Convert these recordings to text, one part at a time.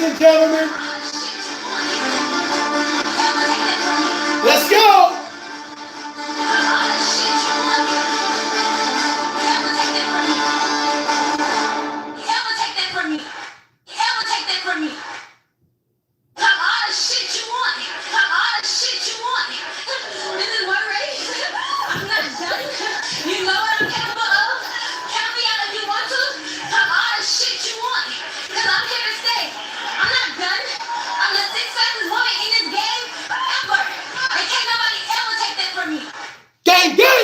and gentlemen. Let's go.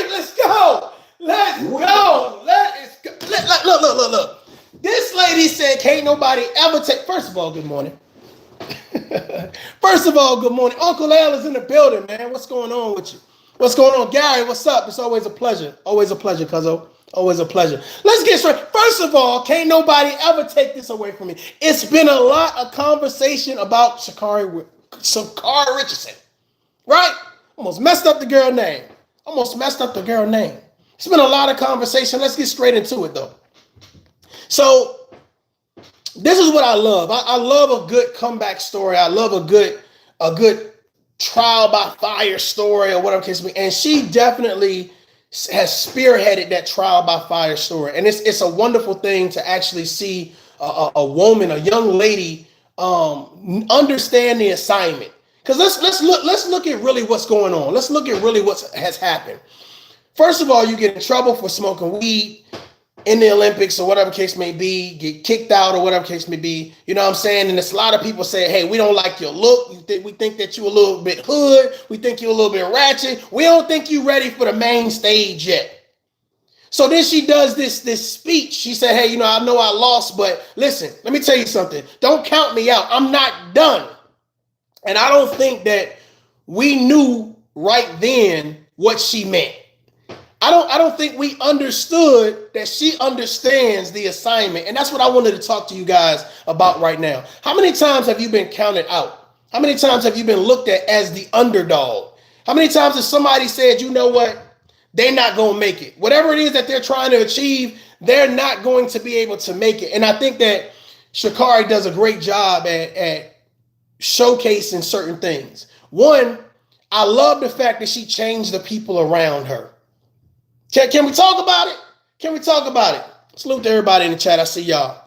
Let's go. Let's go. Look. This lady said, can't nobody ever take. First of all, good morning. First of all, good morning. Uncle Al is in the building, man. What's going on with you? What's going on? Gary, what's up? It's always a pleasure. Always a pleasure, cuzzo. Always a pleasure. Let's get straight. First of all, can't nobody ever take this away from me. It's been a lot of conversation about Sha'Carri Richardson. Right? Almost messed up the girl name. It's been a lot of conversation. Let's get straight into it, though. So, this is what I love. I love a good comeback story. I love a good trial by fire story or whatever case may be. And she definitely has spearheaded that trial by fire story. And it's a wonderful thing to actually see a woman, a young lady, understand the assignment. Because let's look at really what's going on. Let's look at really what has happened. First of all, you get in trouble for smoking weed in the Olympics or whatever case may be, get kicked out or whatever case may be. You know what I'm saying? And there's a lot of people saying, hey, we don't like your look. We think that you're a little bit hood. We think you're a little bit ratchet. We don't think you're ready for the main stage yet. So then she does this speech. She said, hey, I know I lost, but listen, let me tell you something. Don't count me out. I'm not done. And I don't think that we knew right then what she meant. I don't think we understood that she understands the assignment. And that's what I wanted to talk to you guys about right now. How many times have you been counted out? How many times have you been looked at as the underdog? How many times has somebody said, you know what? They're not going to make it. Whatever it is that they're trying to achieve, they're not going to be able to make it. And I think that Sha'Carri does a great job at showcasing certain things. One, I love the fact that she changed the people around her. Can we talk about it? Can we talk about it? Salute to everybody in the chat. I see y'all.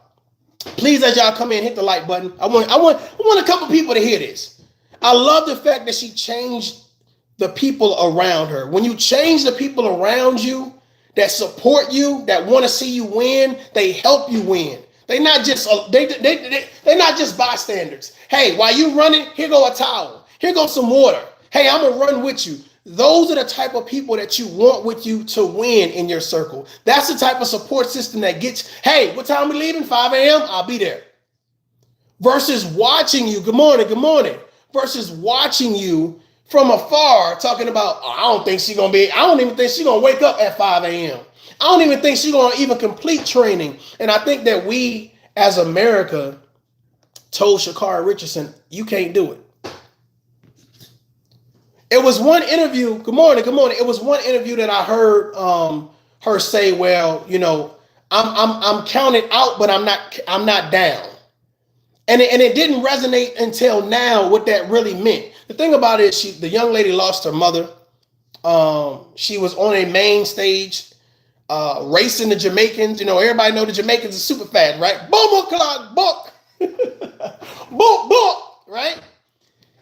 Please, as y'all come in, hit the like button. I want a couple people to hear this. I love the fact that she changed the people around her. When you change the people around you that support you, that want to see you win, they help you win. They're not just they're not just bystanders. Hey, while you running, here go a towel. Here goes some water. Hey, I'm gonna run with you. Those are the type of people that you want with you to win in your circle. That's the type of support system that gets, hey, what time we leaving? 5 a.m. I'll be there. Versus watching you, good morning. Versus watching you from afar talking about, oh, I don't even think she's gonna wake up at 5 a.m. I don't even think she's gonna even complete training. And I think that we as America told Sha'Carri Richardson, you can't do it. It was one interview. Good morning. It was one interview that I heard her say, well, I'm counted out, but I'm not down. And it didn't resonate until now what that really meant. The thing about it is the young lady lost her mother. She was on a main stage racing the Jamaicans. Everybody know the Jamaicans are super fast, right? Boom, clock, book. Boom, right?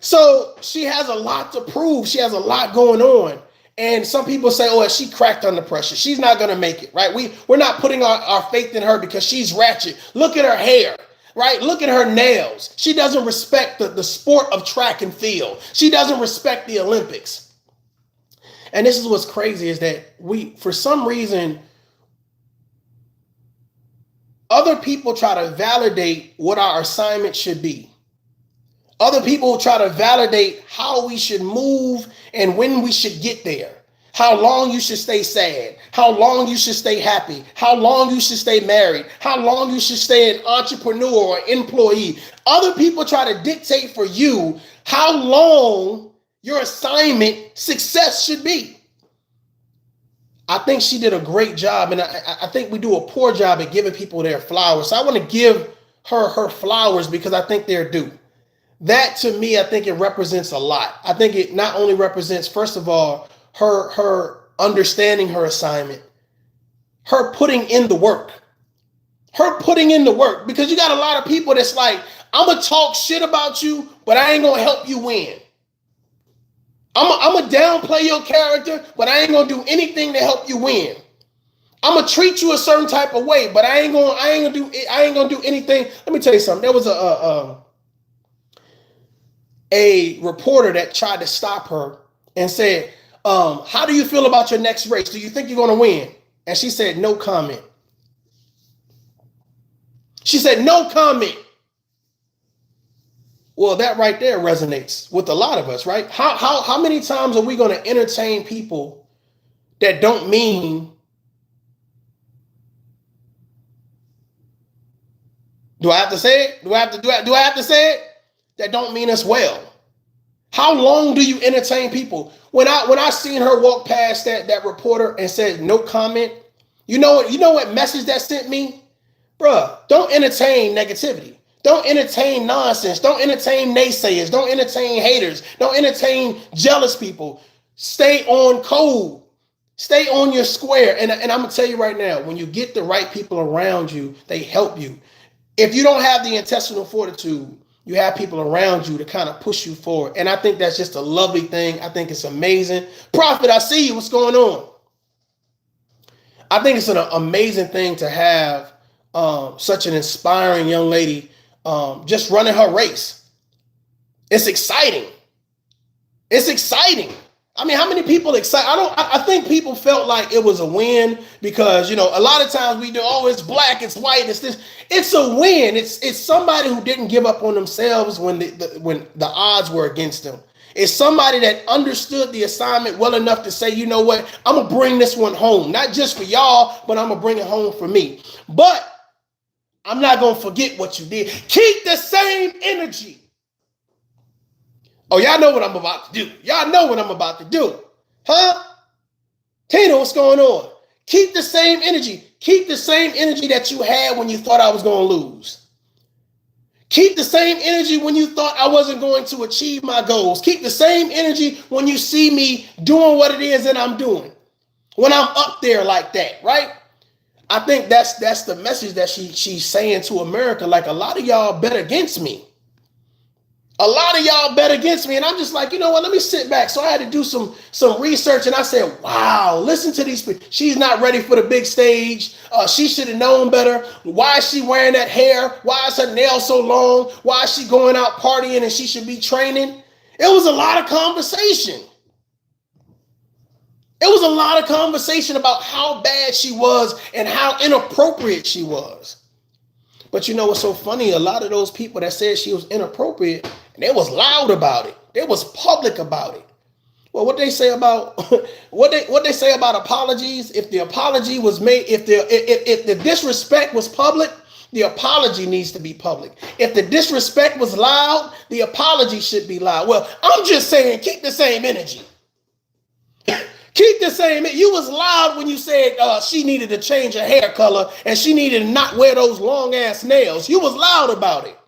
So she has a lot to prove. She has a lot going on. And some people say, oh, she cracked under pressure. She's not going to make it, right? We're not putting our faith in her because she's ratchet. Look at her hair, right? Look at her nails. She doesn't respect the sport of track and field. She doesn't respect the Olympics. And this is what's crazy is that for some reason, other people try to validate what our assignment should be. Other people try to validate how we should move and when we should get there. How long you should stay sad. How long you should stay happy. How long you should stay married. How long you should stay an entrepreneur or employee. Other people try to dictate for you how long your assignment success should be. I think she did a great job, and I think we do a poor job at giving people their flowers. So I want to give her flowers because I think they're due. That to me, I think it represents a lot. I think it not only represents, first of all, her understanding her assignment, her putting in the work. Her putting in the work, because you got a lot of people that's like, I'm gonna talk shit about you, but I ain't gonna help you win. I'm gonna downplay your character, but I ain't gonna do anything to help you win. I'm gonna treat you a certain type of way, but I ain't gonna do anything. Let me tell you something. There was a reporter that tried to stop her and said, how do you feel about your next race? Do you think you're gonna win? And she said, no comment. She said, no comment. Well, that right there resonates with a lot of us, right? How many times are we going to entertain people that don't mean? Do I have to say it? Do I have to say it? That don't mean us well. How long do you entertain people? When I seen her walk past that reporter and said no comment, you know what message that sent me? Bruh, don't entertain negativity. Don't entertain nonsense. Don't entertain naysayers. Don't entertain haters. Don't entertain jealous people. Stay on code. Stay on your square. And I'm going to tell you right now, when you get the right people around you, they help you. If you don't have the intestinal fortitude, you have people around you to kind of push you forward. And I think that's just a lovely thing. I think it's amazing. Prophet, I see you. What's going on? I think it's an amazing thing to have such an inspiring young lady just running her race. It's exciting. It's exciting. I mean, how many people excited? I think people felt like it was a win because, a lot of times we do, oh, it's black, it's white, it's this. It's a win. It's somebody who didn't give up on themselves when the odds were against them. It's somebody that understood the assignment well enough to say, you know what, I'm going to bring this one home. Not just for y'all, but I'm going to bring it home for me. But I'm not going to forget what you did. Keep the same energy. Oh, y'all know what I'm about to do. Y'all know what I'm about to do. Huh? Tina, what's going on? Keep the same energy. Keep the same energy that you had when you thought I was going to lose. Keep the same energy when you thought I wasn't going to achieve my goals. Keep the same energy when you see me doing what it is that I'm doing. When I'm up there like that, right? I think that's the message that she's saying to America. Like, a lot of y'all bet against me. A lot of y'all bet against me. And I'm just like, you know what? Let me sit back. So I had to do some research. And I said, wow, listen to these people. She's not ready for the big stage. She should have known better. Why is she wearing that hair? Why is her nails so long? Why is she going out partying and she should be training? It was a lot of conversation. It was a lot of conversation about how bad she was and how inappropriate she was. But you know what's so funny? A lot of those people that said she was inappropriate, and they was loud about it. They was public about it. Well, what they say about what they say about apologies? If the apology was made, if the disrespect was public, the apology needs to be public. If the disrespect was loud, the apology should be loud. Well, I'm just saying, keep the same energy. Keep the same. You was loud when you said she needed to change her hair color and she needed to not wear those long ass nails. You was loud about it.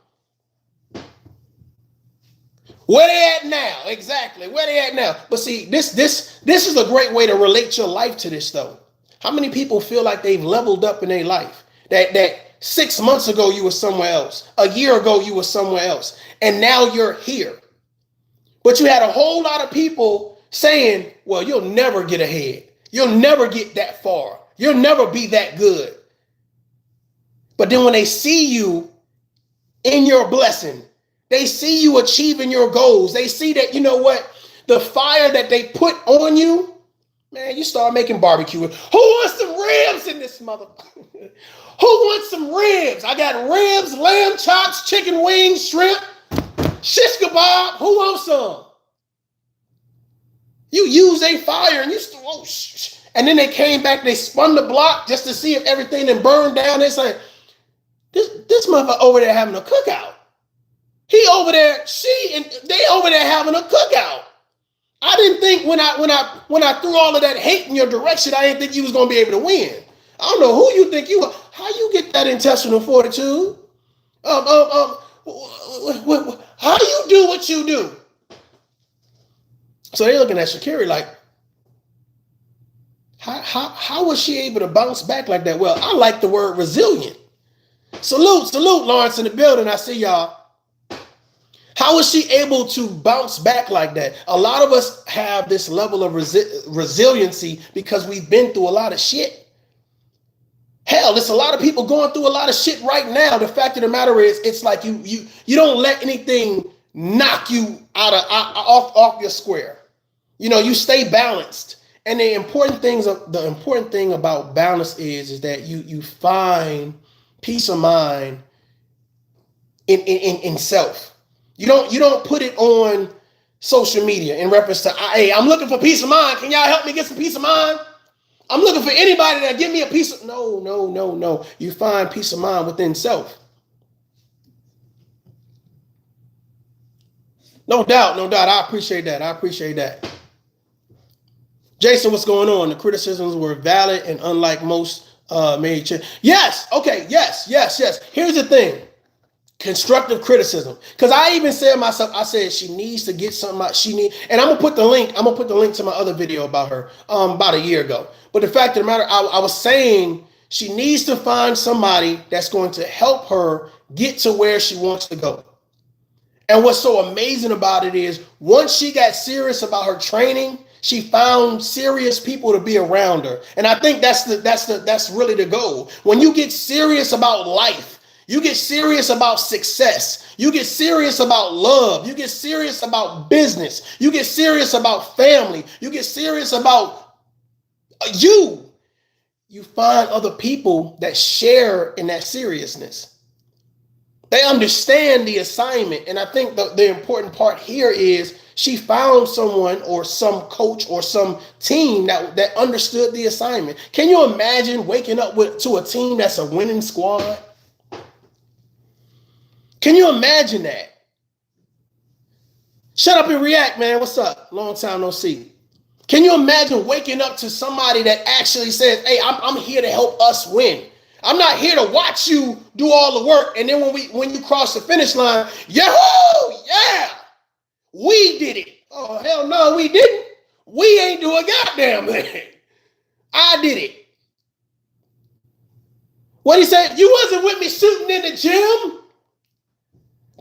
Where they at now? Exactly. Where they at now? But see, this is a great way to relate your life to this though. How many people feel like they've leveled up in their life? That 6 months ago you were somewhere else. A year ago you were somewhere else. And now you're here. But you had a whole lot of people saying, well, you'll never get ahead. You'll never get that far. You'll never be that good. But then when they see you in your blessing, they see you achieving your goals. They see that, you know what, the fire that they put on you, man, you start making barbecue. Who wants some ribs in this mother? Who wants some ribs? I got ribs, lamb chops, chicken wings, shrimp, shish kebab. Who wants some? You use a fire and and then they came back, they spun the block just to see if everything had burned down. They say, this mother over there having a cookout. He over there, they over there having a cookout. I didn't think when I threw all of that hate in your direction, I didn't think you was gonna be able to win. I don't know who you think you are. How you get that intestinal fortitude? How do you do what you do? So they're looking at Sha'Carri like, how was she able to bounce back like that? Well, I like the word resilient. Salute, Lawrence in the building. I see y'all. How was she able to bounce back like that? A lot of us have this level of resiliency because we've been through a lot of shit. Hell, there's a lot of people going through a lot of shit right now. The fact of the matter is, it's like you don't let anything knock you off your square. You know, you stay balanced. And the important thing about balance is that you find peace of mind in self. You don't put it on social media in reference to, hey, I'm looking for peace of mind. Can y'all help me get some peace of mind? I'm looking for anybody that give me a piece of, no. You find peace of mind within self. No doubt. I appreciate that. Jason, what's going on? The criticisms were valid and unlike most made change. Yes. Okay. Yes. Here's the thing. Constructive criticism. Because I even said myself, I said she needs to get something out. And I'm gonna put the link to my other video about her about a year ago. But the fact of the matter, I was saying she needs to find somebody that's going to help her get to where she wants to go. And what's so amazing about it is once she got serious about her training, she found serious people to be around her. And I think that's really the goal. When you get serious about life, you get serious about success. You get serious about love. You get serious about business. You get serious about family. You get serious about you. You find other people that share in that seriousness. They understand the assignment. And I think the important part here is she found someone or some coach or some team that understood the assignment. Can you imagine waking up to a team that's a winning squad? Can you imagine that? Shut up and react, man. What's up? Long time no see. Can you imagine waking up to somebody that actually says, hey, I'm here to help us win. I'm not here to watch you do all the work. And then when you cross the finish line, yahoo, yeah, we did it. Oh, hell no, we didn't. We ain't do a goddamn thing. I did it. What he said, you wasn't with me shooting in the gym.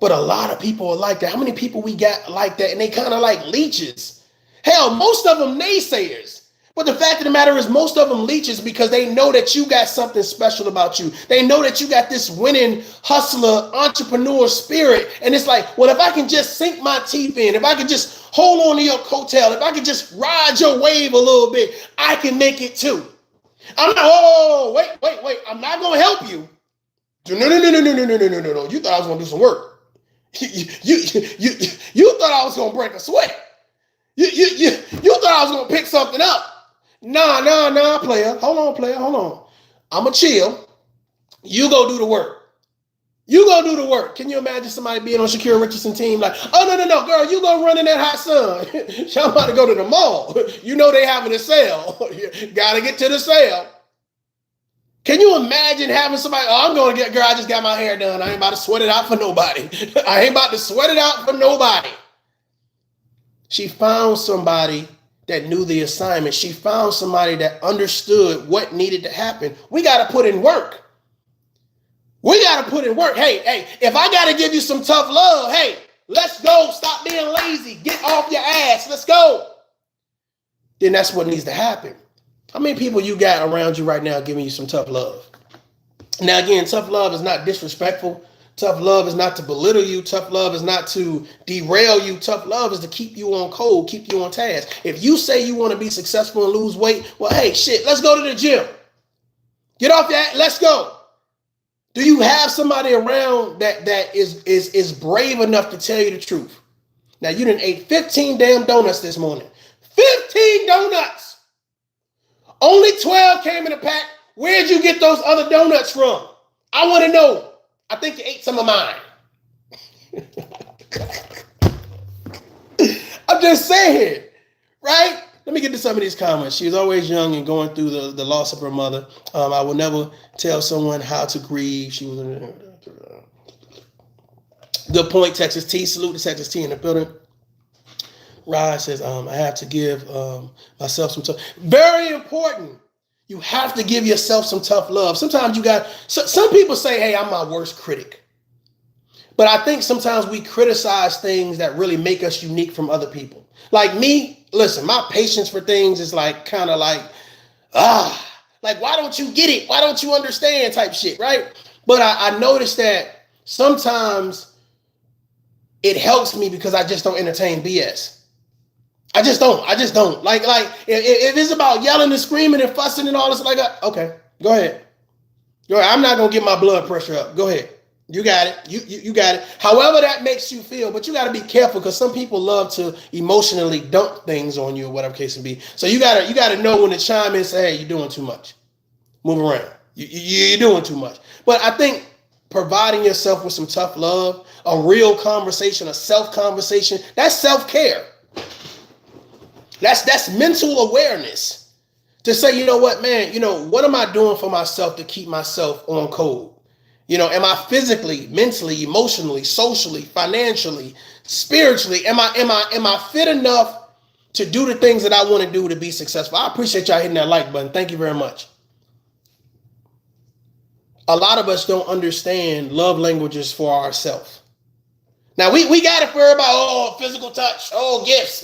But a lot of people are like that. How many people we got like that? And they kind of like leeches. Hell, most of them naysayers. But the fact of the matter is most of them leeches because they know that you got something special about you. They know that you got this winning hustler, entrepreneur spirit. And it's like, well, if I can just sink my teeth in, if I can just hold on to your coattail, if I can just ride your wave a little bit, I can make it too. I'm not, wait. I'm not going to help you. No. You thought I was going to do some work. You thought I was gonna break a sweat. You thought I was gonna pick something up. Nah, player. Hold on, player. Hold on. I'ma chill. You go do the work. Can you imagine somebody being on Sha'Carri Richardson team like, oh no, girl, you go run in that hot sun. Y'all about to go to the mall. You know they having a sale. Gotta get to the sale. Can you imagine having somebody, I'm going to get, girl, I just got my hair done. I ain't about to sweat it out for nobody. She found somebody that knew the assignment. She found somebody that understood what needed to happen. We got to put in work. Hey, if I got to give you some tough love, hey, let's go. Stop being lazy. Get off your ass. Let's go. Then that's what needs to happen. How many people you got around you right now giving you some tough love? Now, again, tough love is not disrespectful. Tough love is not to belittle you. Tough love is not to derail you. Tough love is to keep you on code, keep you on task. If you say you want to be successful and lose weight, well, hey, shit, let's go to the gym. Get off that. Let's go. Do you have somebody around that is brave enough to tell you the truth? Now, you done ate 15 damn donuts this morning. 15 donuts. Only 12 came in a pack. Where'd you get those other donuts from? I want to know. I think you ate some of mine. I'm just saying, right? Let me get to some of these comments. She was always young and going through the loss of her mother. I will never tell someone how to grieve. She was. Good point, Texas T. Salute to Texas T in the building. Rod says, I have to give myself some tough. Very important. You have to give yourself some tough love. Sometimes you got, some people say, hey, I'm my worst critic. But I think sometimes we criticize things that really make us unique from other people. Like me, listen, my patience for things is like kind of like, like, why don't you get it? Why don't you understand type shit, right? But I noticed that sometimes it helps me because I just don't entertain BS. I just don't. Like if it's about yelling and screaming and fussing and all this, like, okay, go ahead. I'm not going to get my blood pressure up. Go ahead. You got it. You got it. However that makes you feel, but you got to be careful because some people love to emotionally dump things on you or whatever case it be. So you got to know when to chime in and say, hey, you're doing too much. Move around. You're doing too much. But I think providing yourself with some tough love, a real conversation, a self-conversation, that's self-care. That's mental awareness to say, you know what, man, what am I doing for myself to keep myself on code? Am I physically, mentally, emotionally, socially, financially, spiritually, am I fit enough to do the things that I want to do to be successful? I appreciate y'all hitting that like button. Thank you very much. A lot of us don't understand love languages for ourselves. Now we got it for everybody. Physical touch. Gifts.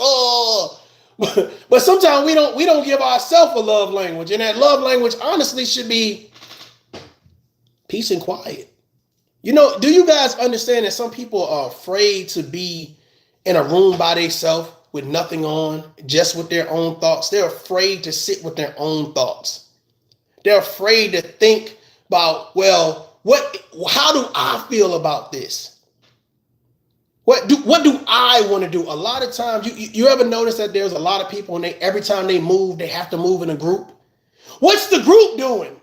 But sometimes we don't give ourselves a love language, and that love language honestly should be peace and quiet. Do you guys understand that some people are afraid to be in a room by themselves with nothing on, just with their own thoughts? They're afraid to sit with their own thoughts. They're afraid to think about, how do I feel about this? What do I want to do? A lot of times, you ever notice that there's a lot of people and every time they move, they have to move in a group? What's the group doing?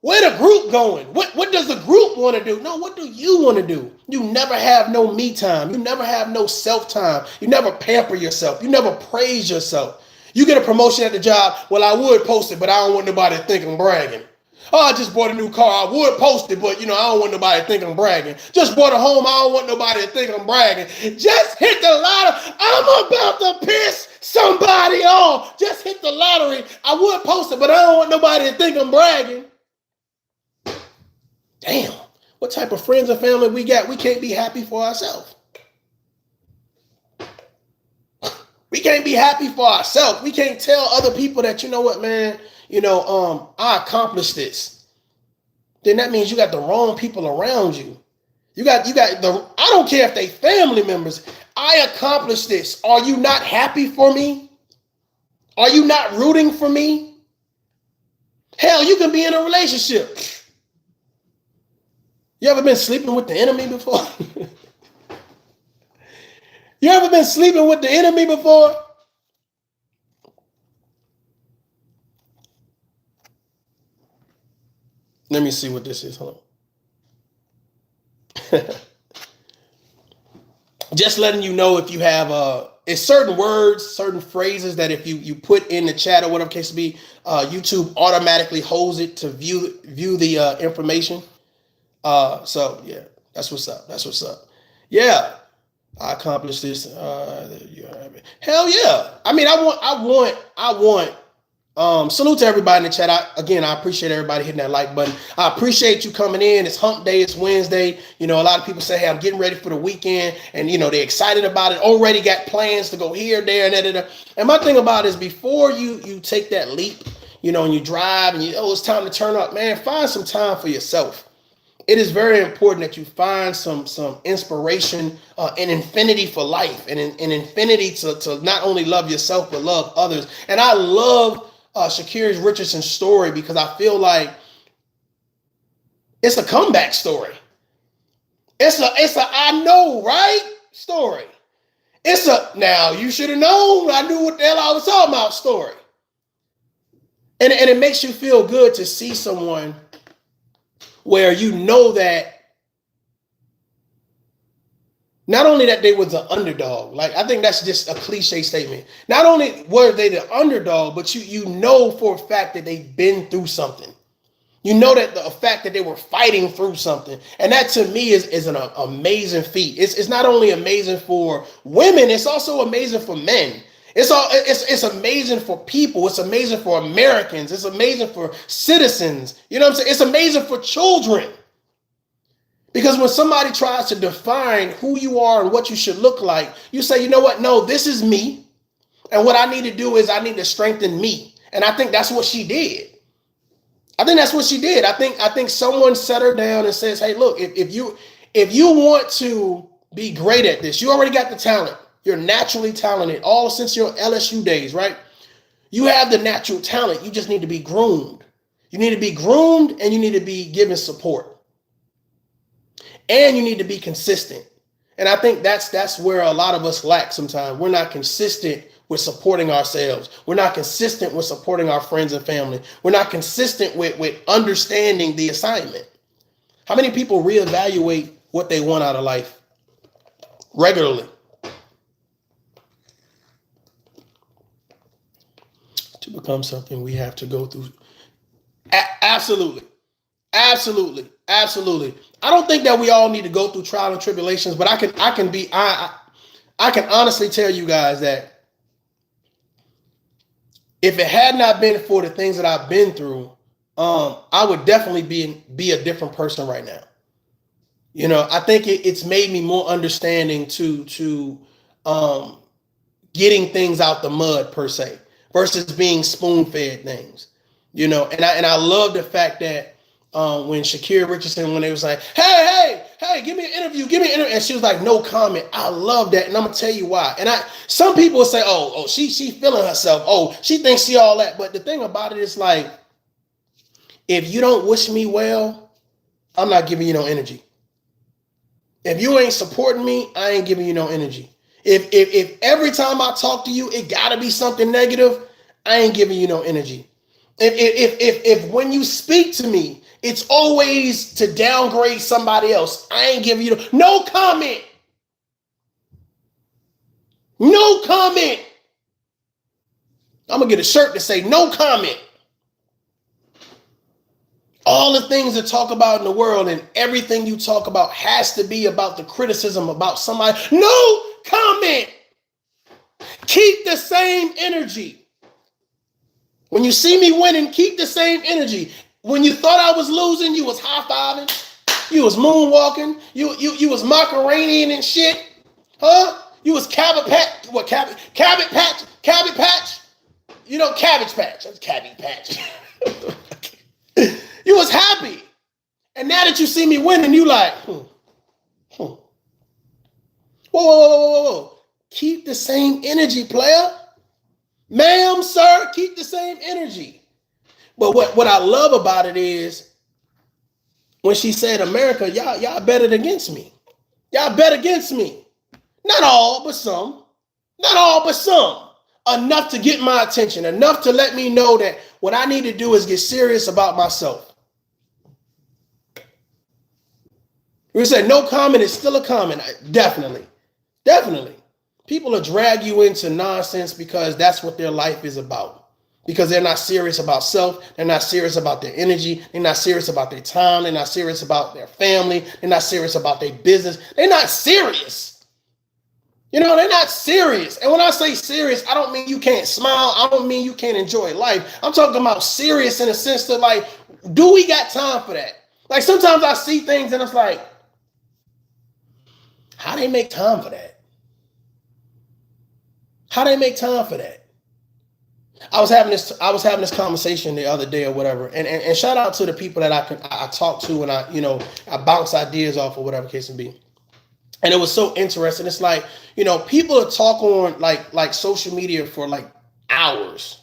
Where the group going? What does the group want to do? No, what do you want to do? You never have no me time. You never have no self time. You never pamper yourself. You never praise yourself. You get a promotion at the job. Well, I would post it, but I don't want nobody to think I'm bragging. I just bought a new car. I would post it, but I don't want nobody to think I'm bragging. Just bought a home. I don't want nobody to think I'm bragging. Just hit the lottery. I'm about to piss somebody off. Just hit the lottery. I would post it, but I don't want nobody to think I'm bragging. Damn, what type of friends and family we got? We can't be happy for ourselves. We can't be happy for ourselves. We can't tell other people that, you know what, man, I accomplished this. Then that means you got the wrong people around you. I don't care if they family members. I accomplished this. Are you not happy for me? Are you not rooting for me? Hell, you can be in a relationship. You ever been sleeping with the enemy before? You ever been sleeping with the enemy before? Let me see what this is. Hold on. Just letting you know if you have it's certain words, certain phrases that if you put in the chat or whatever case to be, YouTube automatically holds it to view the information. So yeah, that's what's up. That's what's up. Yeah, I accomplished this. Hell yeah. I mean, I want. Salute to everybody in the chat. I appreciate everybody hitting that like button. I appreciate you coming in. It's hump day. It's Wednesday. A lot of people say, hey, I'm getting ready for the weekend. And, they're excited about it. Already got plans to go here, there, and da. And my thing about it is before you take that leap, and you drive and it's time to turn up, man, find some time for yourself. It is very important that you find some inspiration and infinity for life and infinity to not only love yourself, but love others. And I love Sha'Carri Richardson's story because I feel like it's a comeback story. It's a I know, right? Story. Now you should have known I knew what the hell I was talking about story. And it makes you feel good to see someone where that not only that they was an underdog, like I think that's just a cliche statement. Not only were they the underdog, but you know for a fact that they've been through something. You know that the fact that they were fighting through something. And that to me is an amazing feat. It's not only amazing for women, it's also amazing for men. It's amazing for people. It's amazing for Americans. It's amazing for citizens. You know what I'm saying? It's amazing for children. Because when somebody tries to define who you are and what you should look like, you say, you know what? No, this is me. And what I need to do is I need to strengthen me. And I think that's what she did. I think that's what she did. I think someone set her down and says, hey, look, if you want to be great at this, you already got the talent. You're naturally talented all since your LSU days, right? You have the natural talent. You just need to be groomed. You need to be groomed and you need to be given support. And you need to be consistent. And I think that's where a lot of us lack sometimes. We're not consistent with supporting ourselves. We're not consistent with supporting our friends and family. We're not consistent with understanding the assignment. How many people reevaluate what they want out of life regularly? To become something we have to go through. Absolutely. Absolutely. Absolutely. I don't think that we all need to go through trial and tribulations, but I can honestly tell you guys that if it had not been for the things that I've been through, I would definitely be a different person right now. You know, I think it's made me more understanding to getting things out the mud per se versus being spoon-fed things. You know, and I love the fact that when Sha'Carri Richardson, when they was like, hey, give me an interview, and she was like, no comment. I love that, and I'm gonna tell you why. And some people will say, oh, she feeling herself. Oh, she thinks she all that. But the thing about it is like, if you don't wish me well, I'm not giving you no energy. If you ain't supporting me, I ain't giving you no energy. If every time I talk to you, it gotta be something negative, I ain't giving you no energy. If when you speak to me, it's always to downgrade somebody else, I ain't giving you no comment. No comment. I'm gonna get a shirt to say no comment. All the things to talk about in the world and everything you talk about has to be about the criticism about somebody. No comment. Keep the same energy. When you see me winning, keep the same energy. When you thought I was losing, you was high-fiving, you was moonwalking, you was Macarena and shit, huh? You was Cabbage Patch. You know, Cabbage Patch. That's Cabbage Patch. You was happy. And now that you see me winning, you like, Whoa. Keep the same energy, player. Ma'am, sir, keep the same energy. But what I love about it is when she said, America, y'all betted against me. Y'all bet against me. Not all, but some. Not all, but some. Enough to get my attention. Enough to let me know that what I need to do is get serious about myself. We said no comment is still a comment. Definitely. People will drag you into nonsense because that's what their life is about. Because they're not serious about self. They're not serious about their energy. They're not serious about their time. They're not serious about their family. They're not serious about their business. They're not serious. You know, they're not serious. And when I say serious, I don't mean you can't smile. I don't mean you can't enjoy life. I'm talking about serious in the sense that, like, do we got time for that? Like, sometimes I see things and it's like, how they make time for that? How they make time for that? I was having this conversation the other day or whatever, and shout out to the people that I talk to and I bounce ideas off or whatever case may be. And it was so interesting. It's like, people are talk on like social media for like hours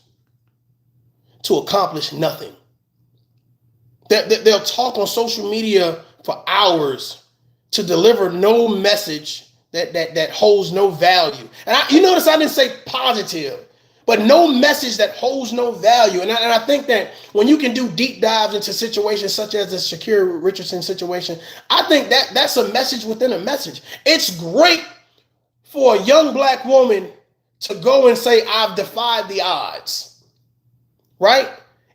to accomplish nothing. They'll talk on social media for hours to deliver no message that holds no value. And you notice I didn't say positive, but no message that holds no value. And I think that when you can do deep dives into situations such as the Sha'Carri Richardson situation, I think that's a message within a message. It's great for a young black woman to go and say, I've defied the odds, right?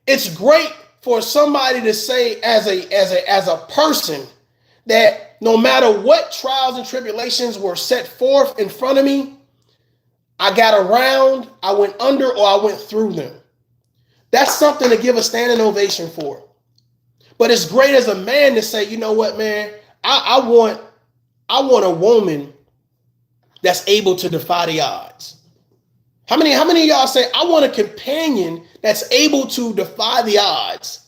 It's great for somebody to say as a person that no matter what trials and tribulations were set forth in front of me, I got around, I went under, or I went through them. That's something to give a standing ovation for. But it's great as a man to say, you know what, man, I want a woman that's able to defy the odds. How many of y'all say, I want a companion that's able to defy the odds?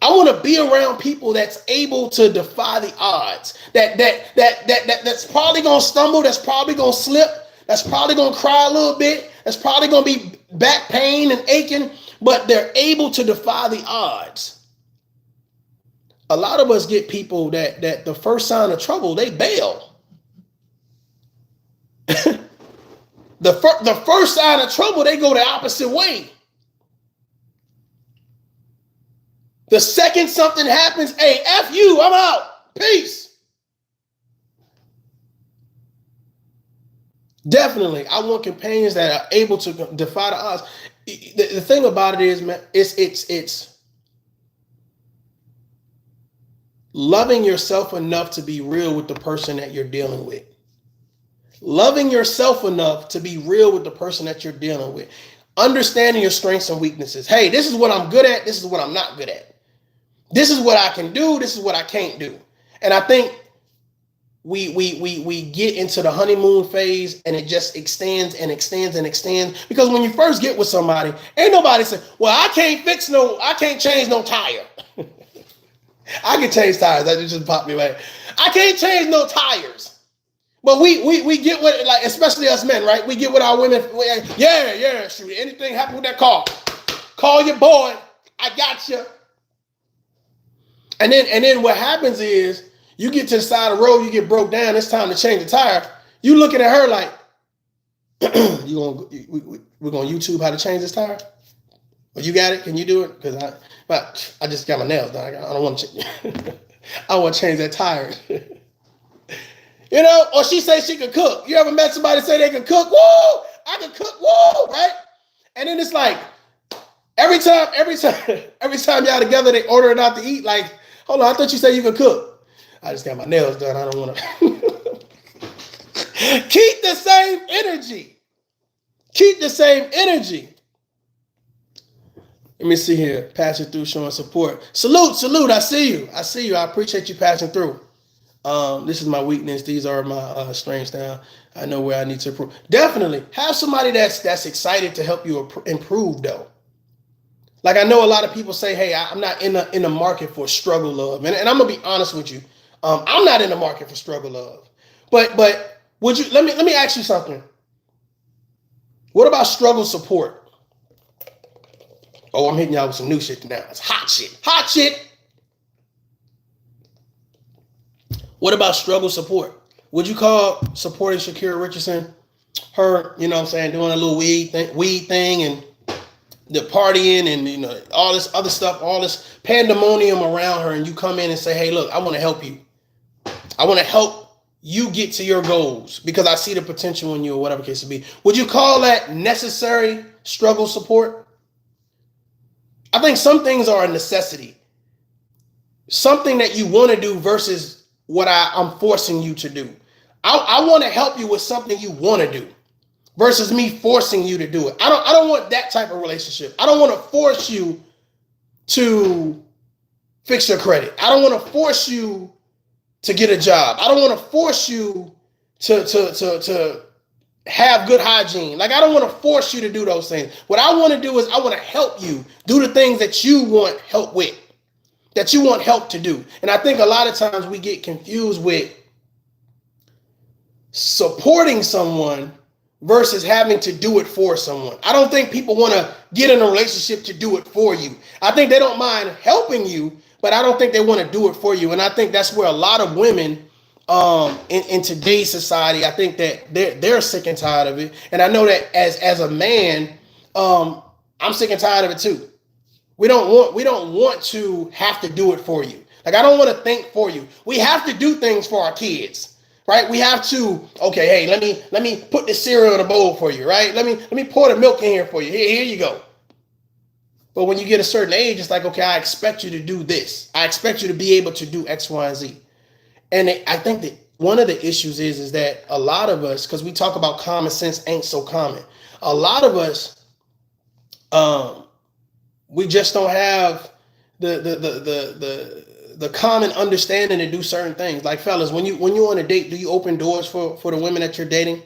I want to be around people that's able to defy the odds. That's probably gonna stumble, that's probably gonna slip, that's probably gonna cry a little bit, that's probably gonna be back pain and aching, but they're able to defy the odds. A lot of us get people that the first sign of trouble, they bail. The first sign of trouble, they go the opposite way. The second something happens, hey, F you, I'm out. Peace. Definitely, I want companions that are able to defy the odds. The thing about it is, man, it's loving yourself enough to be real with the person that you're dealing with. Loving yourself enough to be real with the person that you're dealing with. Understanding your strengths and weaknesses. Hey, this is what I'm good at. This is what I'm not good at. This is what I can do. This is what I can't do. And I think we get into the honeymoon phase and it just extends and extends and extends. Because when you first get with somebody, ain't nobody say, well, I can't change no tire. I can change tires. That just popped me like, I can't change no tires. But we get what, like, especially us men, right? We get with our women. Yeah, shoot. Anything happen with that car, call your boy. I got you. And then what happens is you get to the side of the road, you get broke down. It's time to change the tire. You looking at her like, we're gonna YouTube how to change this tire. Well, you got it. Can you do it? Because I just got my nails done. I don't want to. I want to change that tire. You know, or she say she can cook. You ever met somebody say they can cook? Whoa, I can cook. Whoa, right? And then it's like every time y'all together, they order it out to eat. Like, hold on, I thought you said you could cook. I just got my nails done. I don't want to. Keep the same energy. Keep the same energy. Let me see here. Passing through, showing support. Salute. I see you. I appreciate you passing through. This is my weakness. These are my strengths now. I know where I need to improve. Definitely have somebody that's excited to help you improve though. Like I know a lot of people say, hey, I'm not in the market for struggle love. And I'm gonna be honest with you. I'm not in the market for struggle love. But would you let me ask you something? What about struggle support? Oh, I'm hitting y'all with some new shit now. It's hot shit. Hot shit. What about struggle support? Would you call supporting Sha'Carri Richardson, her, you know what I'm saying, doing a little weed thing and the partying and, you know, all this other stuff, all this pandemonium around her, and you come in and say, hey, look, I want to help you. I want to help you get to your goals because I see the potential in you or whatever case it be. Would you call that necessary struggle support? I think some things are a necessity. Something that you want to do versus what I'm forcing you to do. I want to help you with something you want to do versus me forcing you to do it. I don't want that type of relationship. I don't want to force you to fix your credit. I don't want to force you to get a job. I don't want to force you to have good hygiene. Like I don't want to force you to do those things. What I want to do is I want to help you do the things that you want help with, that you want help to do. And I think a lot of times we get confused with supporting someone versus having to do it for someone. I don't think people want to get in a relationship to do it for you. I think they don't mind helping you, but I don't think they want to do it for you. And I think that's where a lot of women in today's society, I think that they're sick and tired of it. And I know that as a man, I'm sick and tired of it too. We don't want to have to do it for you. Like I don't want to think for you. We have to do things for our kids, right? We have to, okay, hey, let me put the cereal in a bowl for you, right? Let me pour the milk in here for you. Here you go. But when you get a certain age, it's like, okay, I expect you to do this. I expect you to be able to do X, Y, and Z. And I think that one of the issues is that a lot of us, because we talk about common sense ain't so common. A lot of us, we just don't have the common understanding to do certain things. Like fellas, when you're on a date, do you open doors for the women that you're dating?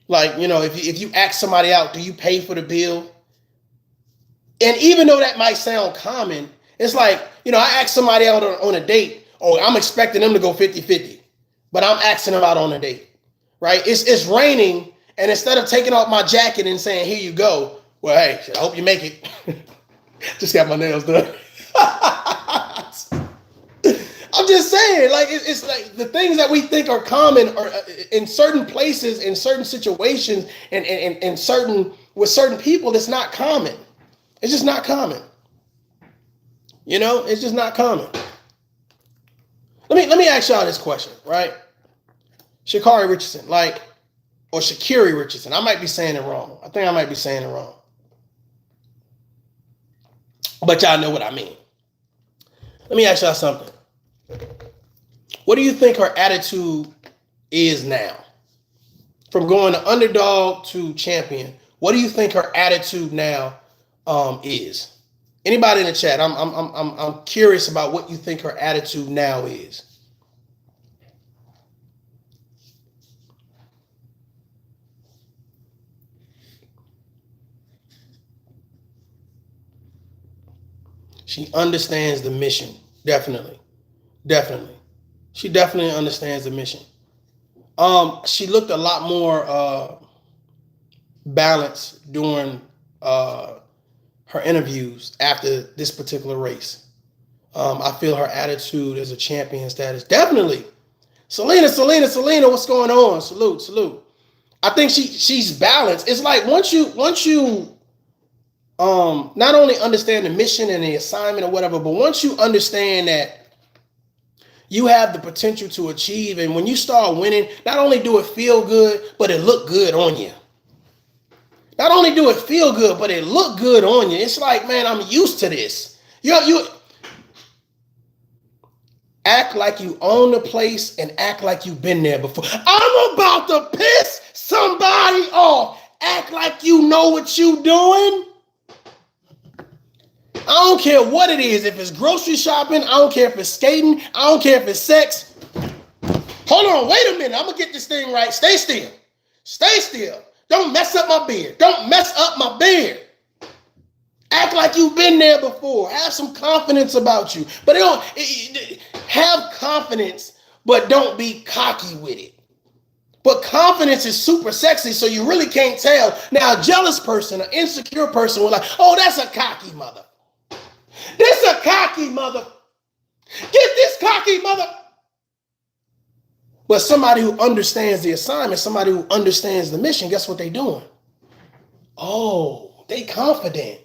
Like, you know, if you ask somebody out, do you pay for the bill? And even though that might sound common, it's like, you know, I ask somebody out on a date, oh, I'm expecting them to go 50-50, but I'm asking them out on a date, right? It's raining, and instead of taking off my jacket and saying, here you go, well, hey, I hope you make it. Just got my nails done. I'm just saying, like, it's like the things that we think are common are in certain places, in certain situations, and certain with certain people, it's not common. It's just not common. You know, it's just not common. Let me ask y'all this question, right? Sha'Carri Richardson, or Sha'Carri Richardson. I might be saying it wrong. I think I might be saying it wrong. But y'all know what I mean. Let me ask y'all something. What do you think her attitude is now? From going to underdog to champion, what do you think her attitude now is? Anybody in the chat? I'm curious about what you think her attitude now is. She understands the mission. Definitely. She definitely understands the mission. She looked a lot more balanced during her interviews after this particular race. I feel her attitude as a champion status. Definitely. Selena, what's going on? Salute. I think she's balanced. It's like once you not only understand the mission and the assignment or whatever, but once you understand that you have the potential to achieve, and when you start winning, not only do it feel good, but it look good on you. Not only do it feel good, but it look good on you. It's like, man, I'm used to this. You act like you own the place and act like you've been there before. I'm about to piss somebody off. Act like you know what you doing. I don't care what it is. If it's grocery shopping, I don't care if it's skating. I don't care if it's sex. Hold on, wait a minute. I'm going to get this thing right. Stay still. Don't mess up my beard. Act like you've been there before. Have some confidence about you. But have confidence, but don't be cocky with it. But confidence is super sexy, so you really can't tell. Now, a jealous person, an insecure person will like, oh, that's a cocky mother. This a cocky mother. Get this cocky mother. But somebody who understands the assignment, somebody who understands the mission, guess what they doing? Oh, they confident.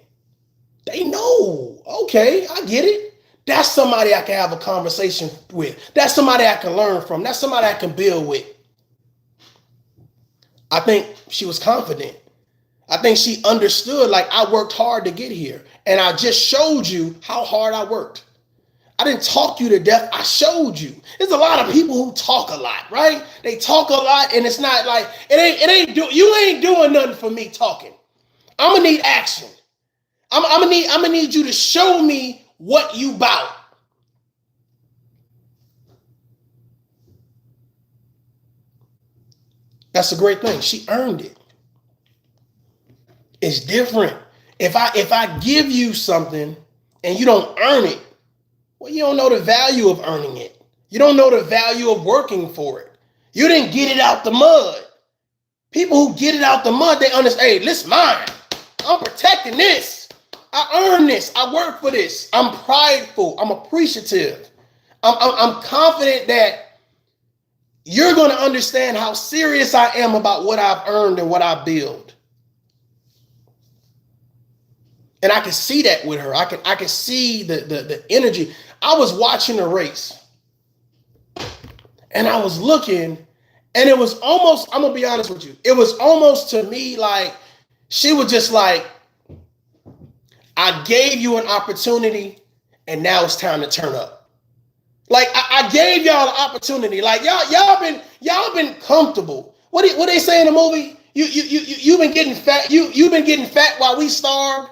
They know. Okay, I get it. That's somebody I can have a conversation with. That's somebody I can learn from. That's somebody I can build with. I think she was confident. I think she understood, like, I worked hard to get here. And I just showed you how hard I worked. I didn't talk you to death. I showed you. There's a lot of people who talk a lot, right? They talk a lot, and it's not like, you ain't doing nothing for me talking. I'm gonna need action. I'm gonna need you to show me what you bout. That's a great thing. She earned it. It's different. If I give you something and you don't earn it, well, you don't know the value of earning it. You don't know the value of working for it. You didn't get it out the mud. People who get it out the mud, they understand, hey, this is mine. I'm protecting this. I earned this. I work for this. I'm prideful. I'm appreciative. I'm confident that you're going to understand how serious I am about what I've earned and what I build. And I can see that with her. I can see the energy. I was watching the race and I was looking, and it was almost, I'm gonna be honest with you, it was almost to me like She was just like, I gave you an opportunity and now it's time to turn up. Like I gave y'all an opportunity. Like y'all been comfortable. What they say in the movie? You've been getting fat. You've been getting fat while we starved.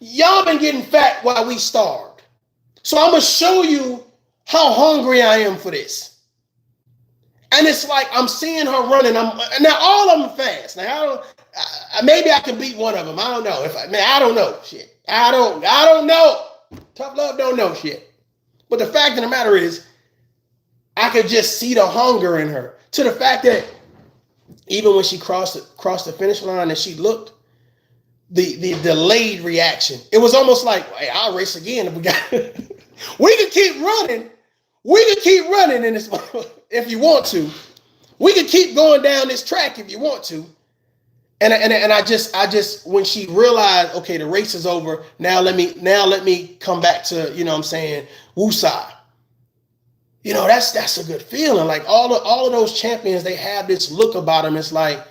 Y'all been getting fat while we starved. So I'm gonna show you how hungry I am for this. And it's like I'm seeing her running. Now all of them fast. Now maybe I can beat one of them. I don't know. I don't know. Shit. I don't know. ToughLove don't know shit. But the fact of the matter is, I could just see the hunger in her. To the fact that even when she crossed the finish line and she looked, the delayed reaction. It was almost like, hey, I'll race again if we got we can keep running. We can keep running in this if you want to. We can keep going down this track if you want to. And I just when she realized, okay, the race is over, now let me come back to, you know what I'm saying, woosah. You know, that's a good feeling. Like all of those champions, they have this look about them. It's like,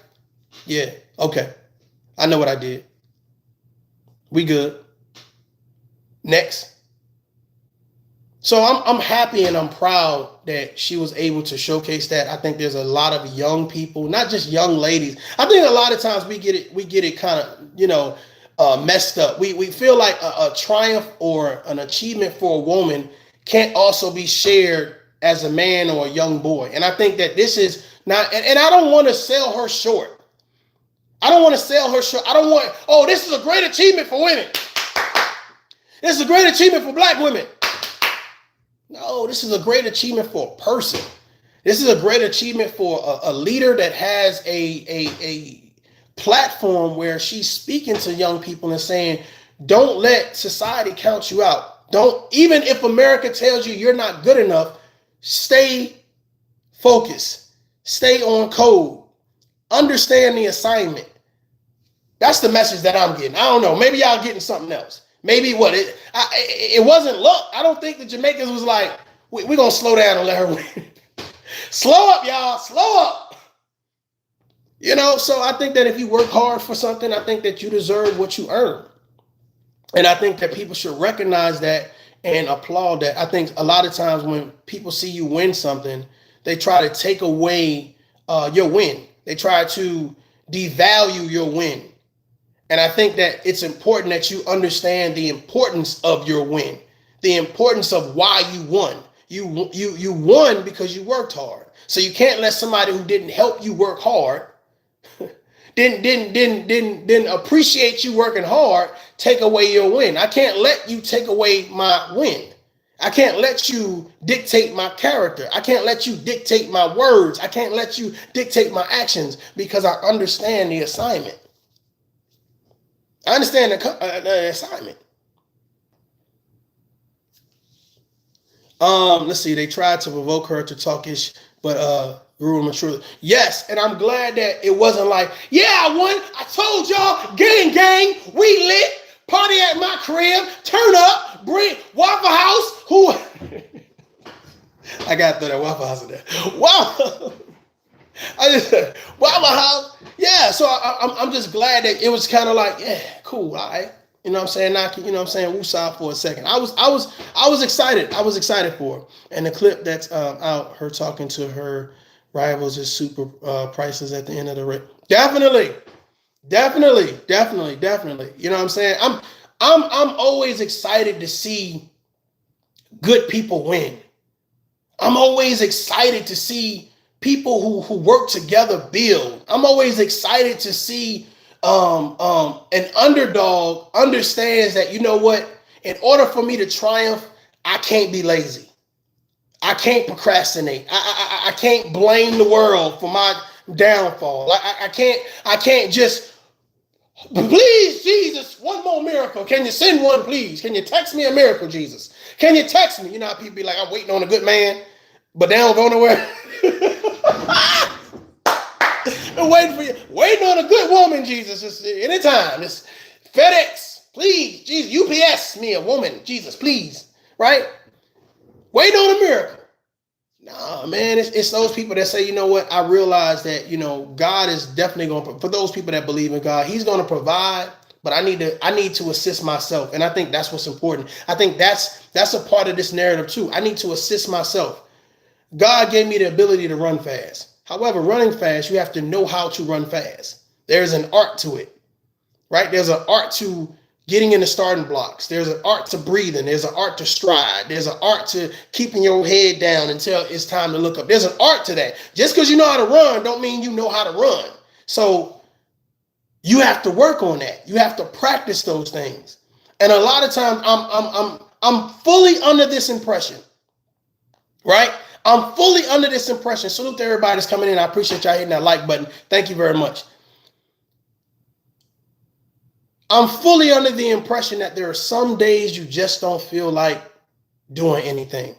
yeah, okay, I know what I did. We good. Next. So I'm happy and I'm proud that she was able to showcase that. I think there's a lot of young people, not just young ladies. I think a lot of times we get it kind of, you know, messed up. We feel like a triumph or an achievement for a woman can't also be shared as a man or a young boy. And I think that this is not, and I don't want to sell her short. I don't want to sell her short. I don't want, oh, this is a great achievement for women. This is a great achievement for black women. No, this is a great achievement for a person. This is a great achievement for a leader that has a platform where she's speaking to young people and saying, don't let society count you out. Don't, even if America tells you you're not good enough, stay focused, stay on code, understand the assignment. That's the message that I'm getting. I don't know. Maybe y'all getting something else. Maybe what it wasn't luck. I don't think the Jamaicans was like, we're going to slow down and let her win. Slow up, y'all. Slow up. You know, so I think that if you work hard for something, I think that you deserve what you earn. And I think that people should recognize that and applaud that. I think a lot of times when people see you win something, they try to take away your win. They try to devalue your win. And I think that it's important that you understand the importance of your win, the importance of why you won. You won because you worked hard. So you can't let somebody who didn't help you work hard, didn't appreciate you working hard, take away your win. I can't let you take away my win. I can't let you dictate my character. I can't let you dictate my words. I can't let you dictate my actions because I understand the assignment. I understand the assignment. Let's see. They tried to provoke her to talk ish, but grew mature. Yes, and I'm glad that it wasn't like, yeah, I won. I told y'all, gang, we lit. Party at my crib. Turn up. Bring Waffle House. Who? I got to throw that Waffle House in there. Wow. I just said Waffle House. Yeah, so I'm just glad that it was kind of like, yeah, cool, all right. You know what I'm saying? Not, you know what I'm saying, woosah for a second. I was excited. I was excited for her. And the clip that's out, her talking to her rivals is super priceless at the end of the race. Definitely. You know what I'm saying? I'm always excited to see good people win. I'm always excited to see people who work together build. I'm always excited to see an underdog understands that, you know what, in order for me to triumph, I can't be lazy. I can't procrastinate. I can't blame the world for my downfall. I can't just, please, Jesus, one more miracle. Can you send one, please? Can you text me a miracle, Jesus? Can you text me? You know how people be like, I'm waiting on a good man, but they don't go nowhere. I'm waiting on a good woman, Jesus. Just anytime. Just FedEx, please. Jesus, UPS me a woman, Jesus, please. Right? Waiting on a miracle. Nah, man, it's those people that say, you know what, I realize that, God is definitely going to, for those people that believe in God, he's going to provide, but I need to assist myself. And I think that's what's important. I think that's a part of this narrative too. I need to assist myself. God gave me the ability to run fast. However, running fast, you have to know how to run fast. There's an art to it, right? There's an art to getting in the starting blocks. There's an art to breathing. There's an art to stride. There's an art to keeping your head down until it's time to look up. There's an art to that. Just because you know how to run don't mean you know how to run. So you have to work on that. You have to practice those things. And a lot of times I'm fully under this impression, right? I'm fully under this impression. Salute to everybody that's coming in. I appreciate y'all hitting that like button. Thank you very much. I'm fully under the impression that there are some days you just don't feel like doing anything.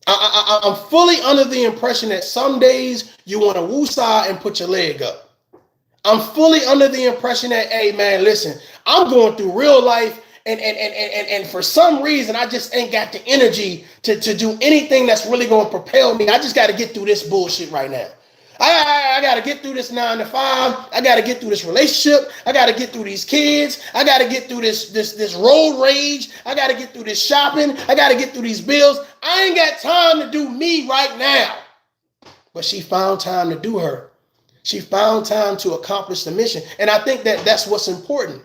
I'm fully under the impression that some days you want to woosah and put your leg up. I'm fully under the impression that, hey man, listen, I'm going through real life and for some reason I just ain't got the energy to do anything that's really going to propel me. I just got to get through this bullshit right now. I got to get through this 9 to 5. I got to get through this relationship. I got to get through these kids. I got to get through this road rage. I got to get through this shopping. I got to get through these bills. I ain't got time to do me right now. But she found time to do her. She found time to accomplish the mission. And I think that that's what's important.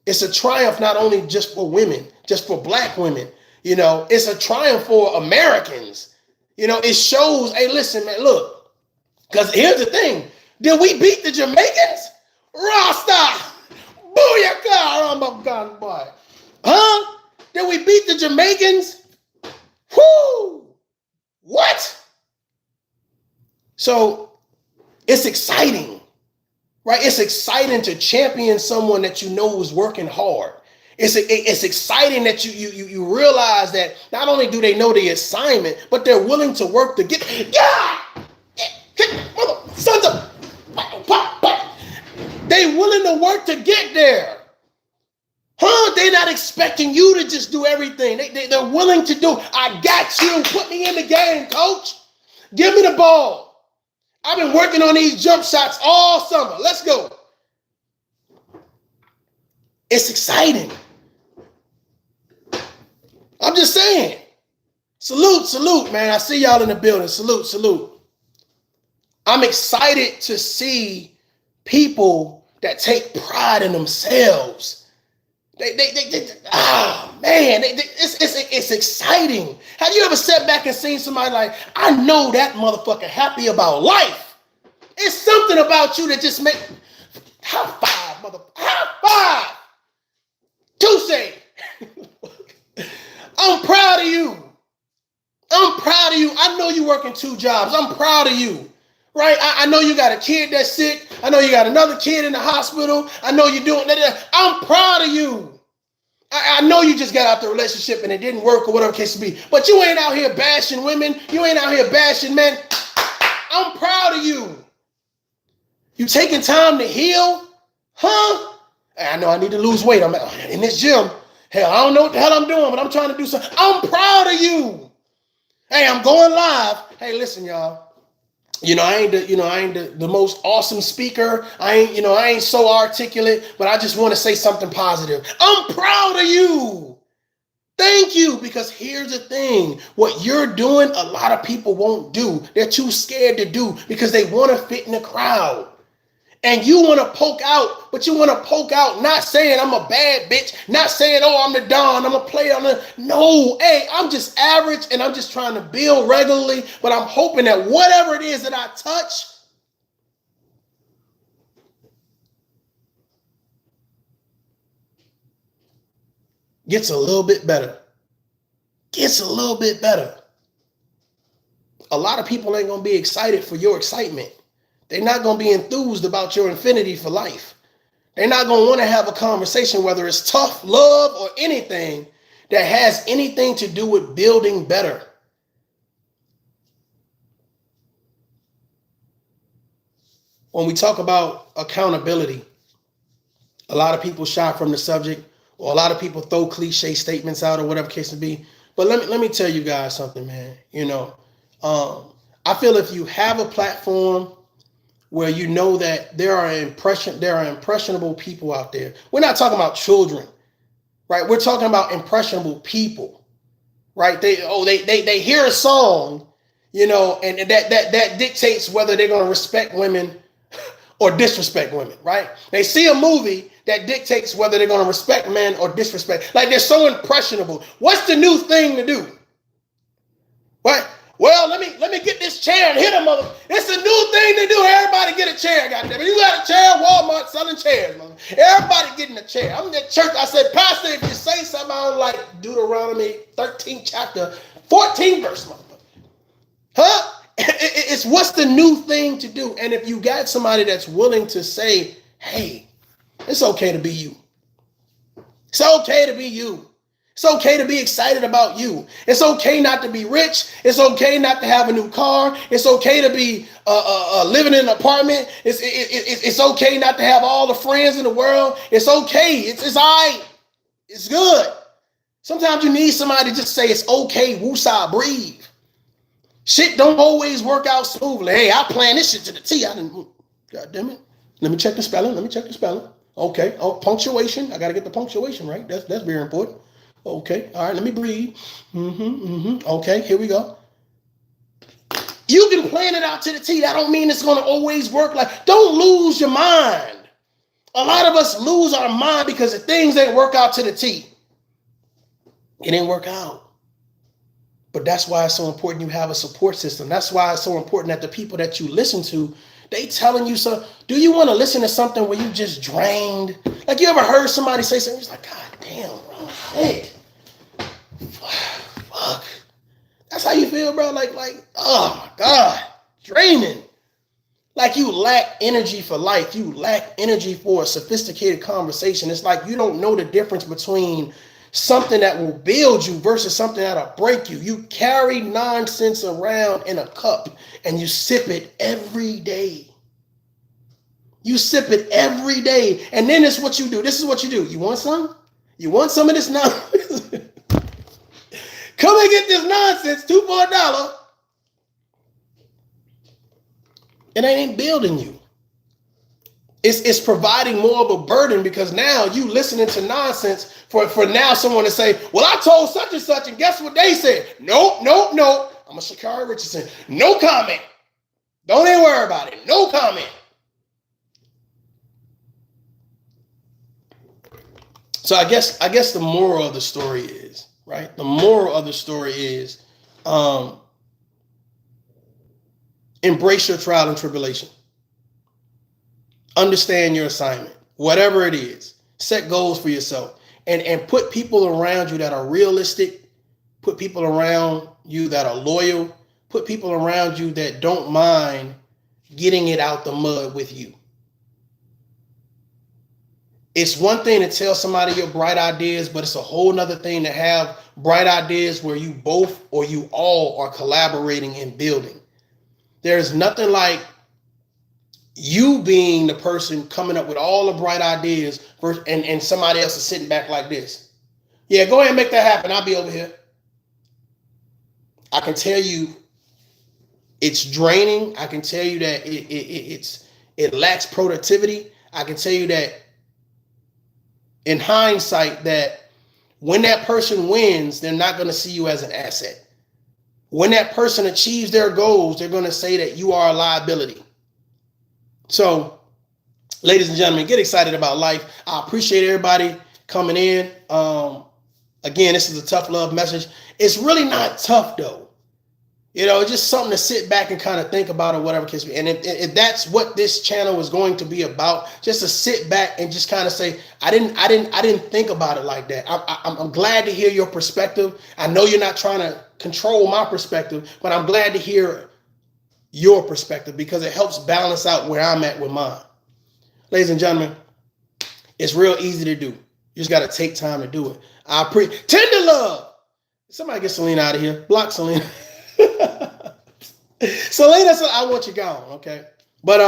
It's a triumph not only just for women, just for black women. It's a triumph for Americans. It shows, hey, listen, man, look. Because here's the thing. Did we beat the Jamaicans? Rasta! Booyaka! Oh my God, boy. Huh? Did we beat the Jamaicans? Whoo! What? So it's exciting, right? It's exciting to champion someone that you know is working hard. It's exciting that you realize that not only do they know the assignment, but they're willing to work to get. Yeah! Sons of, they willing to work to get there. They're not expecting you to just do everything. They're willing to do. I got you. Put me in the game, coach. Give me the ball. I've been working on these jump shots all summer. Let's go. It's exciting. I'm just saying. Salute, man. I see y'all in the building. Salute. I'm excited to see people that take pride in themselves. It's exciting. Have you ever sat back and seen somebody like, I know that motherfucker happy about life? It's something about you that just make, high five, high five. Touche. I'm proud of you. I know you're working 2 jobs. I'm proud of you. Right? I know you got a kid that's sick. I know you got another kid in the hospital. I know you're doing that. I'm proud of you. I know you just got out the relationship and it didn't work or whatever the case may be. But you ain't out here bashing women. You ain't out here bashing men. I'm proud of you. You taking time to heal? Huh? I know I need to lose weight. I'm in this gym. Hell, I don't know what the hell I'm doing, but I'm trying to do something. I'm proud of you. Hey, I'm going live. Hey, listen, y'all. I ain't the most awesome speaker. I ain't so articulate, but I just want to say something positive. I'm proud of you. Thank you. Because here's the thing. What you're doing, a lot of people won't do. They're too scared to do because they want to fit in the crowd. And you want to poke out, but you want to poke out not saying I'm a bad bitch, not saying, oh, I'm the Don, I'm a player. No, hey, I'm just average and I'm just trying to build regularly, but I'm hoping that whatever it is that I touch, gets a little bit better. A lot of people ain't going to be excited for your excitement. They're not going to be enthused about your infinity for life. They're not going to want to have a conversation, whether it's tough love or anything that has anything to do with building better. When we talk about accountability, a lot of people shy from the subject, or a lot of people throw cliche statements out or whatever case it be. But let me tell you guys something, man. I feel if you have a platform where you know that there are impressionable people out there. We're not talking about children, right? We're talking about impressionable people, right? They hear a song, and that dictates whether they're going to respect women or disrespect women, right? They see a movie that dictates whether they're going to respect men or disrespect. Like, they're so impressionable. What's the new thing to do? What? Well, let me get this chair and hit a mother. It's a new thing to do. Everybody get a chair, goddamn it. You got a chair, Walmart selling chairs, mother. Everybody getting a chair. I'm in the church. I said, Pastor, if you say something I don't like, Deuteronomy 13th chapter, 14th verse, motherfucker. Huh? It's what's the new thing to do. And if you got somebody that's willing to say, hey, it's okay to be you. It's okay to be you. It's okay to be excited about you. It's okay not to be rich. It's okay not to have a new car. It's okay to be living in an apartment. It's okay not to have all the friends in the world. It's okay. It's all right. It's good. Sometimes you need somebody to just say it's okay, woosah, breathe. Shit don't always work out smoothly. Hey, I planned this shit to the T. God damn it. Let me check the spelling. Okay. Oh, punctuation. I got to get the punctuation right. That's very important. Okay. All right. Let me breathe. Okay. Here we go. You can plan it out to the T. That don't mean it's going to always work. Like, don't lose your mind. A lot of us lose our mind because the things ain't work out to the T. It didn't work out. But that's why it's so important you have a support system. That's why it's so important that the people that you listen to, they telling you so. Do you want to listen to something where you just drained? Like, you ever heard somebody say something? It's like, God damn, bro. Hey. Fuck. That's how you feel, bro? Like, oh my God. Draining. Like, you lack energy for life. You lack energy for a sophisticated conversation. It's like you don't know the difference between something that will build you versus something that'll break you. You carry nonsense around in a cup and you sip it every day. You sip it every day. And then it's what you do. This is what you do. You want some? You want some of this nonsense? Come and get this nonsense, 2 for $1. It ain't building you. It's providing more of a burden because now you listening to nonsense for now someone to say, well, I told such and such, and guess what they said? Nope. I'm a Sha'Carri Richardson. No comment. Don't even worry about it. No comment. So I guess the moral of the story is, right? The moral of the story is embrace your trial and tribulation. Understand your assignment, whatever it is. Set goals for yourself and put people around you that are realistic. Put people around you that are loyal. Put people around you that don't mind getting it out the mud with you. It's one thing to tell somebody your bright ideas, but it's a whole nother thing to have bright ideas where you both or you all are collaborating and building. There's nothing like you being the person coming up with all the bright ideas and somebody else is sitting back like this. Yeah, go ahead and make that happen. I'll be over here. I can tell you it's draining. I can tell you that it lacks productivity. I can tell you that in hindsight that when that person wins, they're not going to see you as an asset. When that person achieves their goals, they're going to say that you are a liability. So, ladies and gentlemen, get excited about life. I appreciate everybody coming in. Again, this is a tough love message. It's really not tough, though. It's just something to sit back and kind of think about or whatever case. And if that's what this channel is going to be about, just to sit back and just kind of say, I didn't think about it like that. I'm glad to hear your perspective. I know you're not trying to control my perspective, but I'm glad to hear your perspective because it helps balance out where I'm at with mine. Ladies and gentlemen, it's real easy to do. You just got to take time to do it. Tender love. Somebody get Selena out of here. Block Selena. Selena said, I want you gone. Okay. But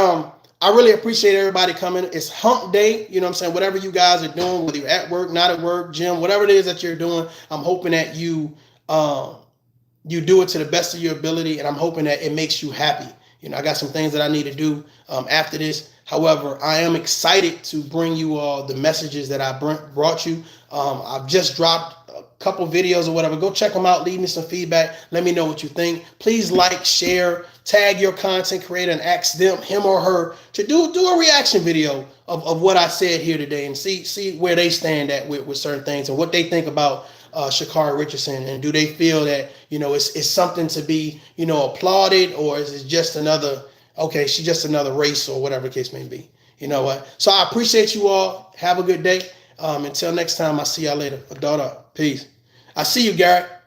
I really appreciate everybody coming. It's hump day. You know what I'm saying? Whatever you guys are doing, whether you're at work, not at work, gym, whatever it is that you're doing, I'm hoping that you you do it to the best of your ability, and I'm hoping that it makes you happy. I got some things that I need to do after this. However, I am excited to bring you all the messages that I brought you. I've just dropped a couple videos or whatever. Go check them out. Leave me some feedback. Let me know what you think. Please like, share, tag your content creator, and ask them, him or her, to do a reaction video of what I said here today, and see where they stand at with certain things and what they think about Sha'Carri Richardson, and do they feel that it's something to be applauded, or is it just another, okay, she's just another race, or whatever the case may be. You know what? So I appreciate you all. Have a good day. Until next time, I'll see y'all later. Adult up. Peace. I see you, Garrett.